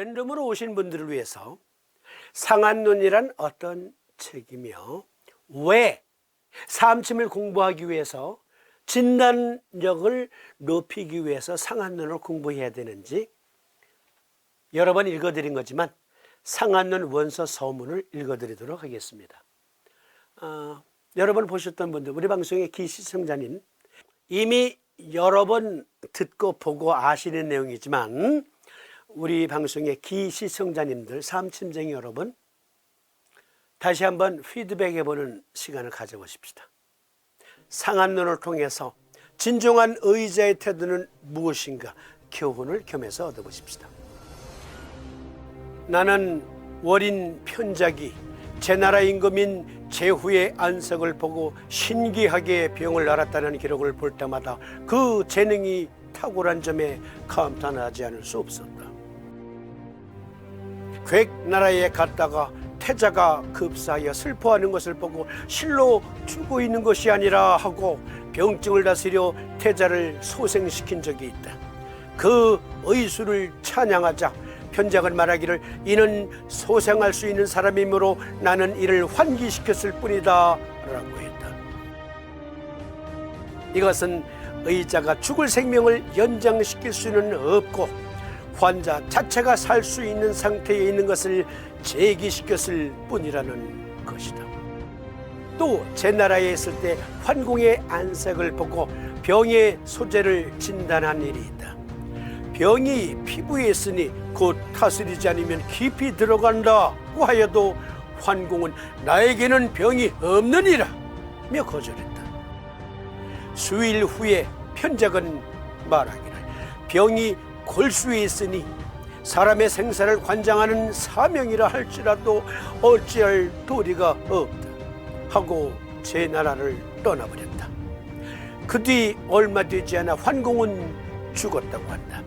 랜덤으로 오신 분들을 위해서 상한론이란 어떤 책이며 왜 삼침을 공부하기 위해서 진단력을 높이기 위해서 상한론을 공부해야 되는지 여러 번 읽어드린 거지만 상한론 원서 서문을 읽어드리도록 하겠습니다. 여러 번 보셨던 분들, 우리 방송의 기시청자님 이미 여러 번 듣고 보고 아시는 내용이지만 우리 방송의 기시청자님들, 삼침쟁이 여러분, 다시 한번 피드백해보는 시간을 가져보십시다. 상한론을 통해서 진정한 의자의 태도는 무엇인가 교훈을 겸해서 얻어보십시다. 나는 월인 편작이 제나라 임금인 제후의 안석을 보고 신기하게 병을 앓았다는 기록을 볼 때마다 그 재능이 탁월한 점에 감탄하지 않을 수 없었다. 객나라에 갔다가 태자가 급사하여 슬퍼하는 것을 보고 실로 죽고 있는 것이 아니라 하고 병증을 다스려 태자를 소생시킨 적이 있다. 그 의술을 찬양하자 편작은 말하기를 이는 소생할 수 있는 사람이므로 나는 이를 환기시켰을 뿐이다 라고 했다. 이것은 의자가 죽을 생명을 연장시킬 수는 없고 환자 자체가 살 수 있는 상태에 있는 것을 재기시켰을 뿐이라는 것이다. 또 제나라에 있을 때 환공의 안색을 보고 병의 소재를 진단한 일이 있다. 병이 피부에 있으니 곧 다스리지 않으면 깊이 들어간다고 하여도 환공은 나에게는 병이 없느니라 며 거절했다. 수일 후에 편작은 말하기를 병이 골수에 있으니 사람의 생사를 관장하는 사명이라 할지라도 어찌할 도리가 없다 하고 제 나라를 떠나버렸다. 그 뒤 얼마 되지 않아 환공은 죽었다고 한다.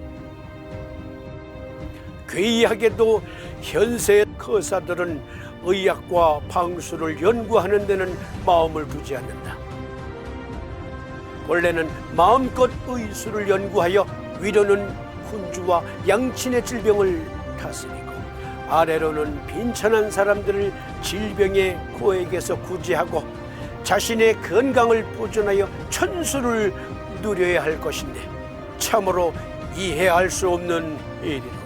괴이하게도 현세 거사들은 의학과 방수를 연구하는 데는 마음을 두지 않는다. 원래는 마음껏 의술을 연구하여 위로는 군주와 양친의 질병을 다스리고 아래로는 빈천한 사람들을 질병의 고액에서 구제하고 자신의 건강을 보존하여 천수를 누려야 할 것인데 참으로 이해할 수 없는 일이로다.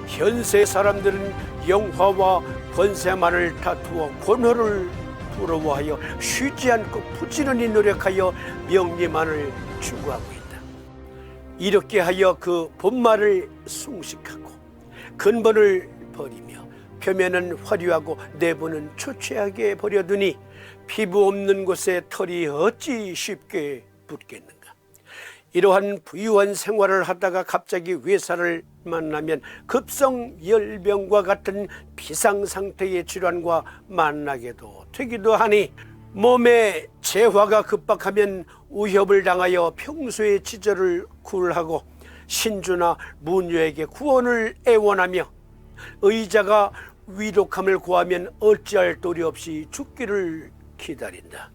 현세 사람들은 영화와 권세만을 다투어 권호를 부러워하여 쉬지 않고 부지런히 노력하여 명예만을 추구하고 있다. 이렇게 하여 그 본말을 숭식하고 근본을 버리며 표면은 화려하고 내부는 초췌하게 버려두니 피부 없는 곳에 털이 어찌 쉽게 붙겠는가. 이러한 부유한 생활을 하다가 갑자기 외사를 만나면 급성 열병과 같은 비상상태의 질환과 만나게도 되기도 하니 몸에 재화가 급박하면 우협을 당하여 평소의 지절을 굴하고 신주나 문유에게 구원을 애원하며 의자가 위독함을 고하면 어찌할 도리 없이 죽기를 기다린다.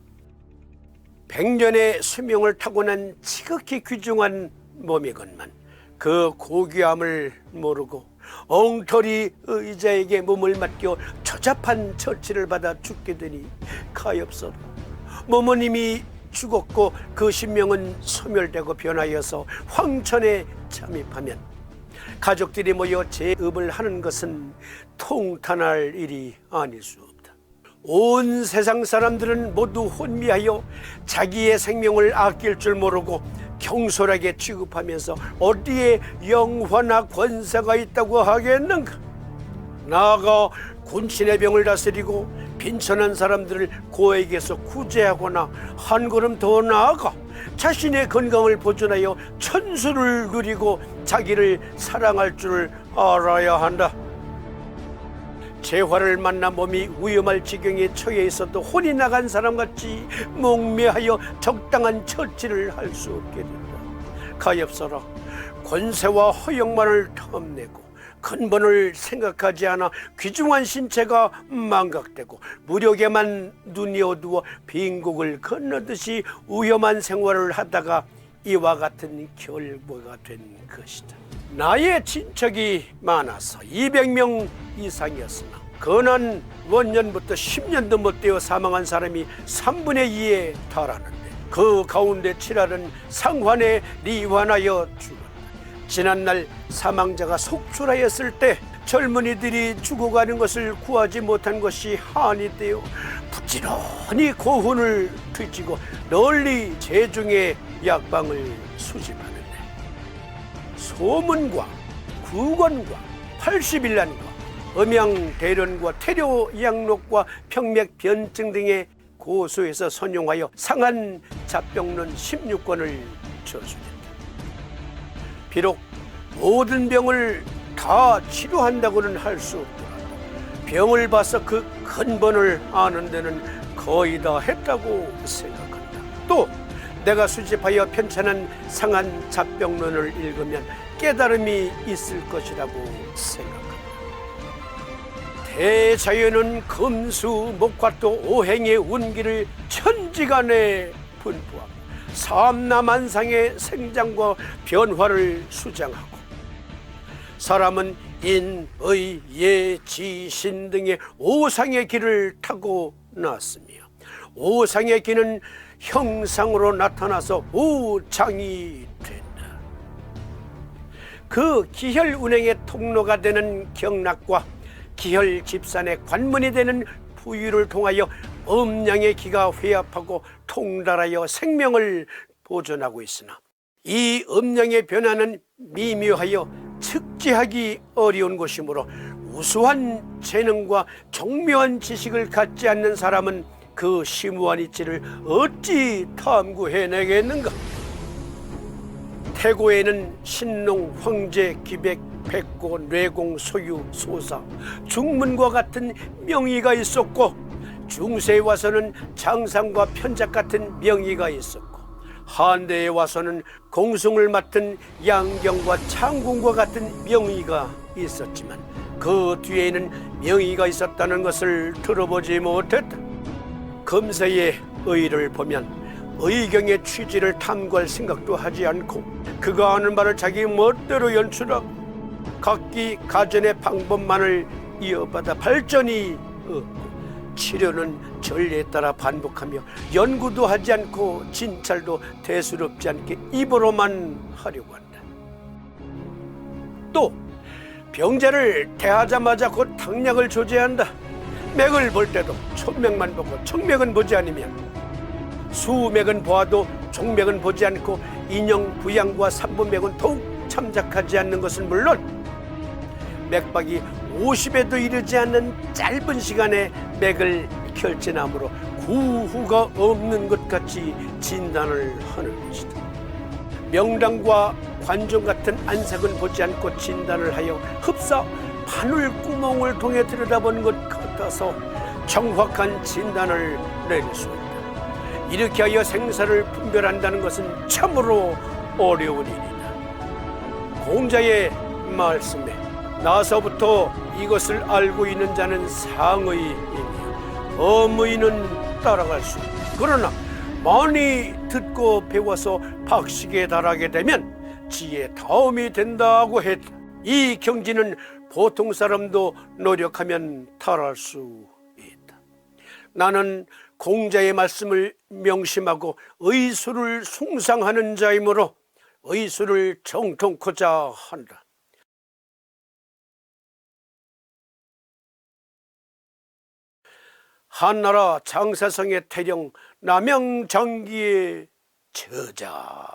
100년의 수명을 타고난 지극히 귀중한 몸이건만 그 고귀함을 모르고 엉터리 의자에게 몸을 맡겨 처잡한 처치를 받아 죽게 되니 가엾어도 몸은 이미 죽었고 그 신명은 소멸되고 변하여서 황천에 잠입하면 가족들이 모여 제읍을 하는 것은 통탄할 일이 아닐 수 없다. 온 세상 사람들은 모두 혼미하여 자기의 생명을 아낄 줄 모르고 경솔하게 취급하면서 어디에 영화나 권세가 있다고 하겠는가. 나아가 군신의 병을 다스리고 빈천한 사람들을 고액에서 구제하거나 한 걸음 더 나아가 자신의 건강을 보존하여 천수를 누리고 자기를 사랑할 줄 알아야 한다. 재화를 만나 몸이 위험할 지경에 처해 있어도 혼이 나간 사람같이 목매하여 적당한 처치를 할 수 없게 된다. 가엾어라. 권세와 허영만을 탐내고 근본을 생각하지 않아 귀중한 신체가 망각되고 무력에만 눈이 어두워 빈국을 건너듯이 위험한 생활을 하다가 이와 같은 결과가 된 것이다. 나의 친척이 많아서 200명 이상이었으나 건한 원년부터 10년도 못 되어 사망한 사람이 3분의 2에 달하는데 그 가운데 7알은 상환에 리환하여 죽었다. 지난날 사망자가 속출하였을 때 젊은이들이 죽어가는 것을 구하지 못한 것이 한이 되어 부지런히 고훈을 뒤치고 널리 재중의 약방을 수집하는데 소문과 구건과 80일란과 음양대련과 태료양록과 평맥변증 등의 고소에서 선용하여 상한 잡병론 16권을 저술했다. 비록 모든 병을 다 치료한다고는 할 수 없더라도 병을 봐서 그 근본을 아는 데는 거의 다 했다고 생각한다. 또 내가 수집하여 편찬한 상한 잡병론을 읽으면 깨달음이 있을 것이라고 생각한다. 대자연은 금수 목화토 오행의 운기를 천지간에 분포하고 삼라만상의 생장과 변화를 수장하고 사람은 인, 의, 예, 지, 신 등의 오상의 길을 타고 났으며 오상의 길은 형상으로 나타나서 오장이 된다. 그 기혈 운행의 통로가 되는 경락과 기혈 집산의 관문이 되는 부유를 통하여 음양의 기가 회합하고 통달하여 생명을 보존하고 있으나 이 음양의 변화는 미묘하여 측지하기 어려운 것이므로 우수한 재능과 정묘한 지식을 갖지 않는 사람은 그 심오한 이치를 어찌 탐구해내겠는가? 태고에는 신농, 황제, 기백, 백고, 뇌공, 소유, 소사, 중문과 같은 명의가 있었고 중세에 와서는 장상과 편작 같은 명의가 있었고 한대에 와서는 공승을 맡은 양경과 창공과 같은 명의가 있었지만 그 뒤에는 명의가 있었다는 것을 들어보지 못했다. 금세의 의를 보면 의경의 취지를 탐구할 생각도 하지 않고 그가 아는 바를 자기 멋대로 연출하고 각기 가전의 방법만을 이어받아 발전이 없고 치료는 전례에 따라 반복하며 연구도 하지 않고 진찰도 대수롭지 않게 입으로만 하려고 한다. 또 병자를 대하자마자 곧 당약을 조제한다. 맥을 볼 때도 촌맥만 보고 청맥은 보지 않으면 수맥은 보아도 종맥은 보지 않고 인형 부양과 삼부맥은 더욱 참작하지 않는 것은 물론 맥박이 50에도 이르지 않는 짧은 시간에 맥을 결진함으로 구후가 없는 것 같이 진단을 하는 것이다. 명당과 관종 같은 안색은 보지 않고 진단을 하여 흡사 바늘구멍을 통해 들여다본 것 같아서 정확한 진단을 내릴 수 있다. 이렇게 하여 생사를 분별한다는 것은 참으로 어려운 일이다. 공자의 말씀에 나서부터 이것을 알고 있는 자는 상의이며 범의는 따라갈 수 있다. 그러나 많이 듣고 배워서 박식에 달하게 되면 지혜 다음이 된다고 했다. 이 경지는 보통 사람도 노력하면 달할 수 있다. 나는 공자의 말씀을 명심하고 의술을 숭상하는 자이므로 의술을 정통코자 한다. 한나라 장사성의 태령 남양장기의 저자.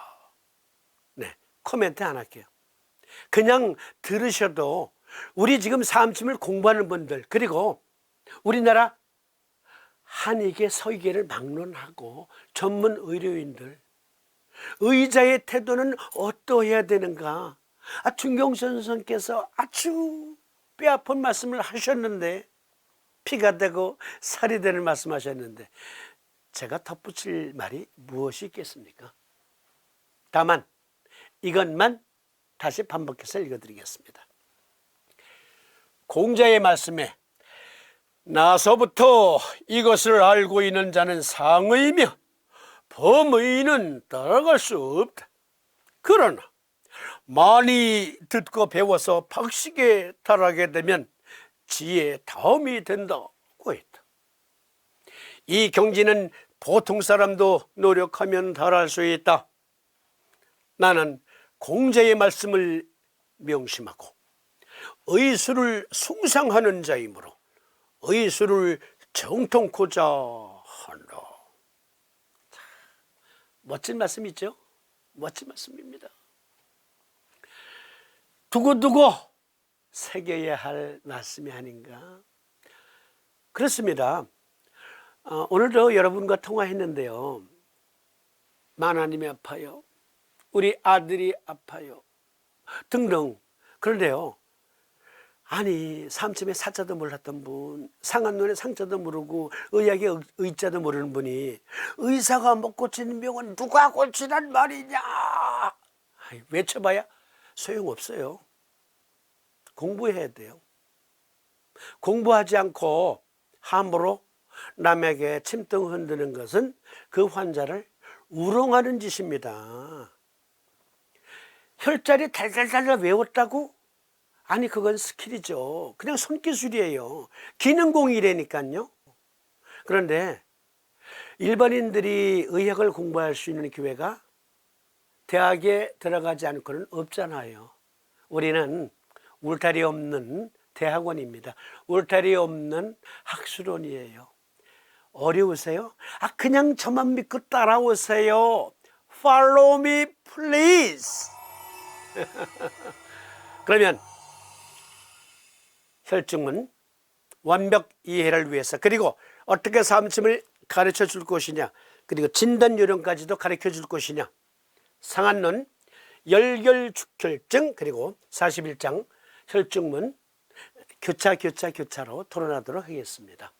네, 코멘트 안 할게요. 그냥 들으셔도 우리 지금 삼침을 공부하는 분들 그리고 우리나라 한의계 서의계를 막론하고 전문 의료인들 의자의 태도는 어떠해야 되는가? 중경선 선생께서 아주 뼈아픈 말씀을 하셨는데 피가 되고 살이 되는 말씀하셨는데 제가 덧붙일 말이 무엇이 있겠습니까? 다만 이것만 다시 반복해서 읽어드리겠습니다. 공자의 말씀에 나서부터 이것을 알고 있는 자는 상의이며 범의는 따라갈 수 없다. 그러나 많이 듣고 배워서 박식에 달하게 되면 지혜의 다음이 된다고 했다. 이 경지는 보통 사람도 노력하면 달할 수 있다. 나는 공자의 말씀을 명심하고 의술을 숭상하는 자이므로 의술을 정통코자 한다. 멋진 말씀이죠? 멋진 말씀입니다. 두고두고 새겨야 할 말씀이 아닌가? 그렇습니다. 오늘도 여러분과 통화했는데요. 하나님이 아파요. 우리 아들이 아파요. 등등. 그런데요. 아니 삶쯤에 사자도 몰랐던 분, 상한 눈에 상자도 모르고 의학의 의자도 모르는 분이 의사가 못 고치는 병은 누가 고치란 말이냐? 외쳐봐야 소용없어요. 공부해야 돼요. 공부하지 않고 함부로 남에게 침등 흔드는 것은 그 환자를 우롱하는 짓입니다. 혈자리 달달달 외웠다고? 아니 그건 스킬이죠. 그냥 손기술이에요. 기능공이라니까요. 그런데 일반인들이 의학을 공부할 수 있는 기회가 대학에 들어가지 않고는 없잖아요. 우리는 울타리 없는 대학원입니다. 울타리 없는 학술원이에요. 어려우세요? 그냥 저만 믿고 따라오세요. Follow me please. 그러면 혈증은 완벽 이해를 위해서, 그리고 어떻게 삼침을 가르쳐 줄 것이냐, 그리고 진단 요령까지도 가르쳐 줄 것이냐, 상한론, 열결축혈증, 그리고 41장 혈증문 교차로 토론하도록 하겠습니다.